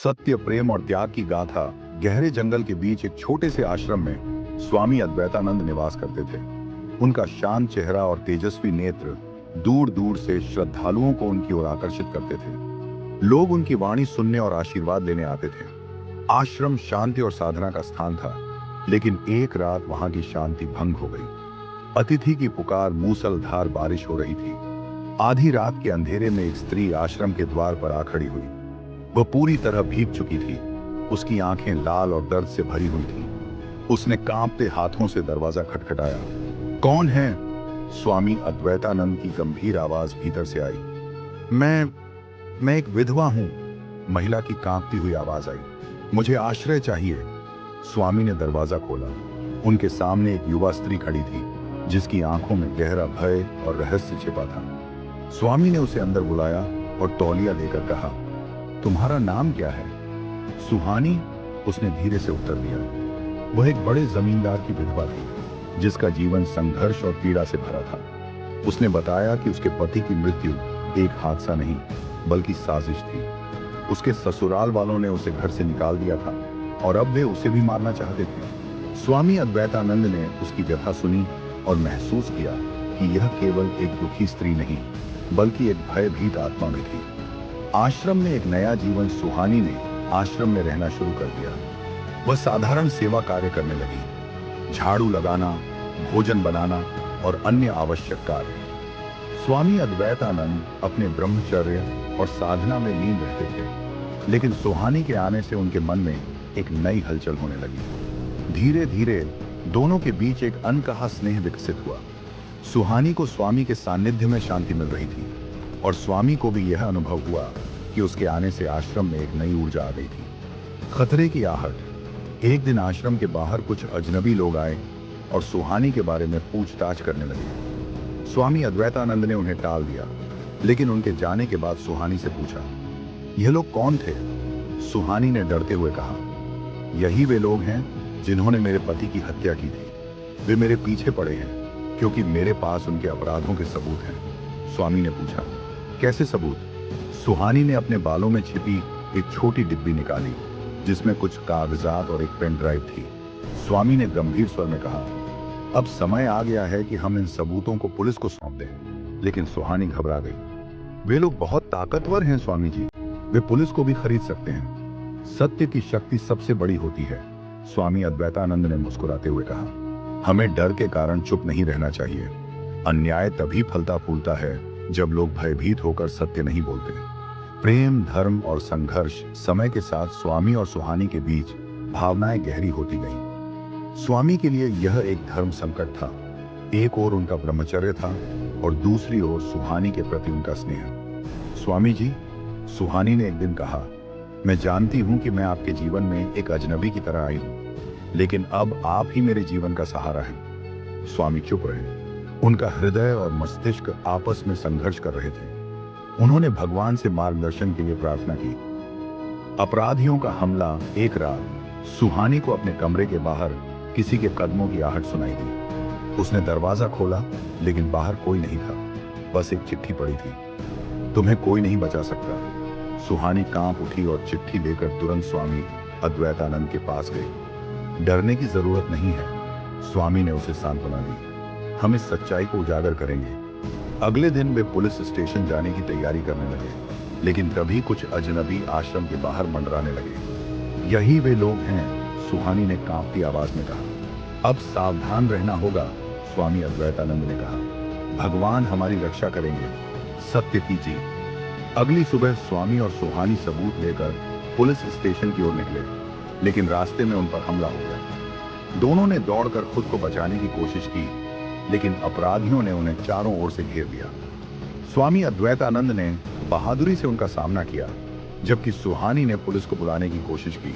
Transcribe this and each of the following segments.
सत्य, प्रेम और त्याग की गाथा। गहरे जंगल के बीच एक छोटे से आश्रम में स्वामी अद्वैतानंद निवास करते थे। उनका शांत चेहरा और तेजस्वी नेत्र दूर दूर से श्रद्धालुओं को उनकी ओर आकर्षित करते थे। लोग उनकी वाणी सुनने और आशीर्वाद लेने आते थे। आश्रम शांति और साधना का स्थान था, लेकिन एक रात वहां की शांति भंग हो गई। अतिथि की पुकार, मूसलधार बारिश हो रही थी। आधी रात के अंधेरे में एक स्त्री आश्रम के द्वार पर आ खड़ी हुई। वह पूरी तरह भीग चुकी थी। उसकी आंखें लाल और दर्द से भरी हुई थीं। उसने कांपते हाथों से दरवाजा खटखटाया। कौन है? स्वामी अद्वैतानंद की गंभीर आवाज भीतर से आई। मैं एक विधवा हूं, महिला की कांपती हुई आवाज आई। मुझे आश्रय चाहिए। स्वामी ने दरवाजा खोला। उनके सामने एक युवा स्त्री खड़ी थी, जिसकी आंखों में गहरा भय और रहस्य छिपा था। स्वामी ने उसे अंदर बुलाया और तौलिया लेकर कहा, तुम्हारा नाम क्या है? सुहानी, उसने धीरे से उत्तर दिया। वह एक बड़े जमींदार की विधवा थी, जिसका जीवन संघर्ष और पीड़ा से भरा था। उसने बताया कि उसके पति की मृत्यु एक हादसा नहीं, बल्कि साजिश थी। उसके ससुराल वालों ने उसे घर से निकाल दिया था और अब वे उसे भी मारना चाहते थे। स्वामी अद्वैतानंद ने उसकी व्यथा सुनी और महसूस किया कि यह केवल एक दुखी स्त्री नहीं, बल्कि एक भयभीत आत्मा भी थी। आश्रम में एक नया जीवन। सुहानी ने आश्रम में रहना शुरू कर दिया। वह साधारण सेवा कार्य करने लगी, झाड़ू लगाना, भोजन बनाना और अन्य आवश्यक कार्य। स्वामी अद्वैतानंद अपने ब्रह्मचर्य और साधना में लीन रहते थे, लेकिन सुहानी के आने से उनके मन में एक नई हलचल होने लगी। धीरे धीरे दोनों के बीच एक अनकहा स्नेह विकसित हुआ। सुहानी को स्वामी के सानिध्य में शांति मिल रही थी और स्वामी को भी यह अनुभव हुआ कि उसके आने से आश्रम में एक नई ऊर्जा आ गई थी। खतरे की आहट। एक दिन आश्रम के बाहर कुछ अजनबी लोग आए और सुहानी के बारे में पूछताछ करने लगे। स्वामी अद्वैतानंद ने उन्हें टाल दिया, लेकिन उनके जाने के बाद सुहानी से पूछा, यह लोग कौन थे? सुहानी ने डरते हुए कहा, यही वे लोग हैं जिन्होंने मेरे पति की हत्या की थी। वे मेरे पीछे पड़े हैं क्योंकि मेरे पास उनके अपराधों के सबूत हैं। स्वामी ने पूछा, कैसे सबूत? सुहानी ने अपने बालों में छिपी एक छोटी डिब्बी निकाली, जिसमें कुछ कागजात और एक पेन ड्राइव थी। स्वामी ने गंभीर स्वर में कहा, अब समय आ गया है कि हम इन सबूतों को पुलिस को सौंप दें। लेकिन सुहानी घबरा गई। वे लोग बहुत ताकतवर हैं स्वामी जी, वे पुलिस को भी खरीद सकते हैं। सत्य की शक्ति सबसे बड़ी होती है, स्वामी अद्वैतानंद ने मुस्कुराते हुए कहा। हमें डर के कारण चुप नहीं रहना चाहिए। अन्याय तभी फलता फूलता है जब लोग भयभीत होकर सत्य नहीं बोलते। प्रेम, धर्म और संघर्ष। समय के साथ स्वामी और सुहानी के बीच भावनाएं गहरी होती गईं। स्वामी के लिए यह एक धर्म संकट था। एक ओर उनका ब्रह्मचर्य था और दूसरी ओर सुहानी के प्रति उनका स्नेह। स्वामी जी, सुहानी ने एक दिन कहा, मैं जानती हूं कि मैं आपके जीवन में एक अजनबी की तरह आई हूं, लेकिन अब आप ही मेरे जीवन का सहारा हैं। स्वामी चुप रहे। उनका हृदय और मस्तिष्क आपस में संघर्ष कर रहे थे। उन्होंने भगवान से मार्गदर्शन के लिए प्रार्थना की। अपराधियों का हमला। एक रात सुहानी को अपने कमरे के बाहर किसी के कदमों की आहट सुनाई दी। उसने दरवाजा खोला, लेकिन बाहर कोई नहीं था, बस एक चिट्ठी पड़ी थी। तुम्हें कोई नहीं बचा सकता। सुहानी कांप उठी और चिट्ठी लेकर तुरंत स्वामी अद्वैतानंद के पास गई। डरने की जरूरत नहीं है, स्वामी ने उसे सांत्वना दी। हम इस सच्चाई को उजागर करेंगे। अगले दिन वे पुलिस स्टेशन जाने की तैयारी करने लगे, लेकिन तभी कुछ अजनबी आश्रम के बाहर मंडराने लगे। यही वे लोग हैं, सुहानी ने कांपती आवाज में कहा। अब सावधान रहना होगा, स्वामी अद्वैतानंद ने कहा। भगवान हमारी रक्षा करेंगे। सत्य की जीत। अगली सुबह स्वामी और सुहानी सबूत लेकर पुलिस स्टेशन की ओर निकले, लेकिन रास्ते में उन पर हमला हो गया। दोनों ने दौड़कर खुद को बचाने की कोशिश की, लेकिन अपराधियों ने उन्हें चारों ओर से घेर लिया। स्वामी अद्वैतानंद ने बहादुरी से उनका सामना किया, जबकि सुहानी ने पुलिस को बुलाने की कोशिश की।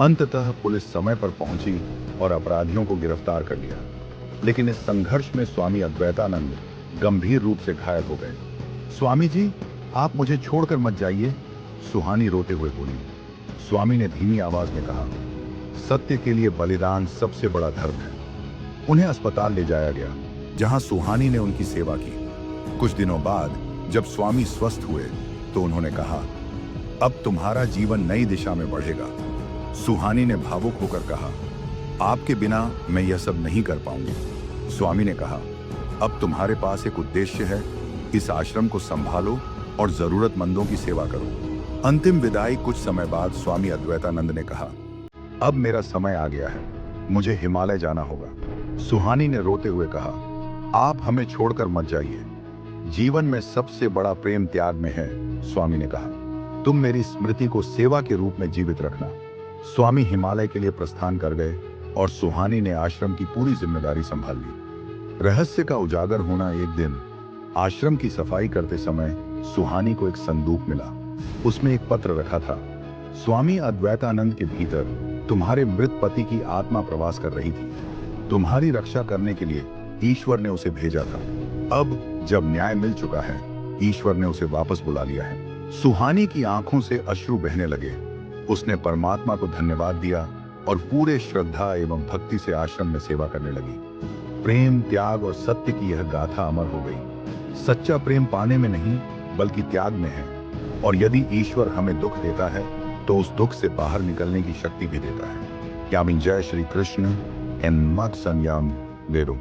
अंततः पुलिस समय पर पहुंची और अपराधियों को गिरफ्तार कर लिया। लेकिन इस संघर्ष में स्वामी अद्वैतानंद गंभीर रूप से घायल हो गए। स्वामी जी, आप मुझे छोड़कर मत जाइए, सुहानी रोते हुए बोली। स्वामी ने धीमी आवाज में कहा, सत्य के लिए बलिदान सबसे बड़ा धर्म है। उन्हें अस्पताल ले जाया गया, जहां सुहानी ने उनकी सेवा की। कुछ दिनों बाद जब स्वामी स्वस्थ हुए तो उन्होंने कहा, अब तुम्हारा जीवन नई दिशा में बढ़ेगा। सुहानी ने भावुक होकर कहा, आपके बिना मैं यह सब नहीं कर पाऊंगी। स्वामी ने कहा, अब तुम्हारे पास एक उद्देश्य है, इस आश्रम को संभालो और जरूरतमंदों की सेवा करो। अंतिम विदाई कुछ समय बाद स्वामी अद्वैतानंद ने कहा, अब मेरा समय आ गया है, मुझे हिमालय जाना होगा। सुहानी ने रोते हुए कहा, आप हमें छोड़कर मत जाइए, जीवन में सबसे बड़ा प्रेम त्याग में है। स्वामी ने कहा, तुम मेरी स्मृति को सेवा के रूप में जीवित रखना। स्वामी हिमालय के लिए प्रस्थान कर गए और सुहानी ने आश्रम की पूरी जिम्मेदारी संभाल ली। रहस्य का उजागर होना एक दिन आश्रम की सफाई करते समय सुहानी को एक संदूक मिला। उसमें एक पत्र रखा था, स्वामी अद्वैतानंद के भीतर तुम्हारे मृत पति की आत्मा प्रवास कर रही थी, तुम्हारी रक्षा करने के लिए ईश्वर ने उसे भेजा था। अब जब न्याय मिल चुका है, ईश्वर ने उसे वापस बुला लिया है। सुहानी की आंखों से अश्रु बहने लगे। उसने परमात्मा को धन्यवाद दिया और पूरे श्रद्धा एवं भक्ति से आश्रम में सेवा करने लगी। प्रेम, त्याग और सत्य की यह गाथा अमर हो गई। सच्चा प्रेम पाने में नहीं बल्कि त्याग में है, और यदि ईश्वर हमें दुख देता है तो उस दुख से बाहर निकलने की शक्ति भी देता है। यामिन जय श्री कृष्ण एन मत संयम वेरो।